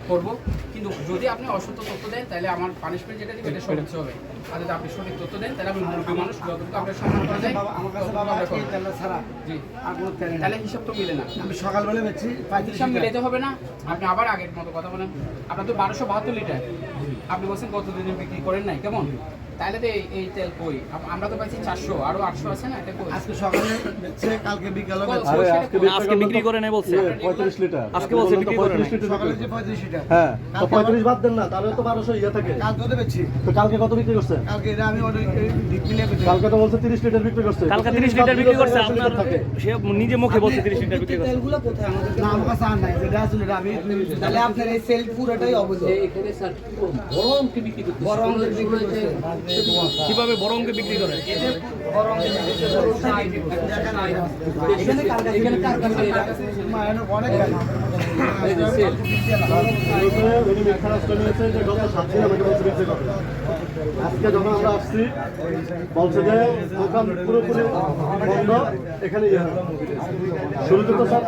করবো। কিন্তু যদি আপনি অসত্য তথ্য দেন তাহলে আমার পানিশমেন্ট যেটা দিবে এটা সঠিক হবে। আর যদি আপনি সঠিক তথ্য দেন তাহলে আমি মুরব্বী মানুষ যতটুকু আপনার সম্মান করা যায় জি তাহলে হিসাব তো মিলে না। আমি সকালবেলা বেচছি হিসাব মিলাইতে হবে না। আপনি আবার আগের মতো কথা বলেন। আপনার তো 1272 লিটার, আপনি বলছেন কতদিনে বিক্রি করেন নাই, কেমন? তাহলে তো এই তেল কই? আমরা তো পাইছি 400, আরো 800 আছে না, এটা কই? আজকে সকালে বেচছে, কালকে বিকালে আজকে বিক্রি করে নাই বলছে 35 লিটার আজকে বলছে বিক্রি করে নাই। সকালে যে 35 লিটার, হ্যাঁ তো 35 বাদ দেন না, তাহলে তো 1200 ইয়া থাকে। কালকে তো বেচছি, তো কালকে কত বিক্রি করছে? কালকে এটা আমি অনেক ডিপলে বেচছি। কালকে তো বলছে 30 লিটার বিক্রি করছে। কালকে 30 লিটার বিক্রি করছে, আপনার সে নিজে মুখে বলছে 30 লিটার বিক্রি করছে। তেলগুলো কোথায় আমাদের? না আমার কাছে আর নাই, যেটা আসলে এটা আমি তাহলে আপনার এই সেল পুরোটাই অবৈধ। এখানে স্যার বড় অঙ্কে বিক্রি করতে বড় অঙ্কের বিক্রি করছে। কিভাবে বড় অঙ্কে বিক্রি করে? বড় অঙ্কের বিক্রি করছে। এখানে কালকে এখানে কার কাছে অনেক উনি মিথ্যা রাষ্ট্র নিয়েছে যে গত 7 দিন আমাকে বলছে বিক্রি করতে। আজকে যখন আমরা আসছি বলছে যে দোকান পুরোপুরি বন্ধ, এখানে শুরুতে তো সব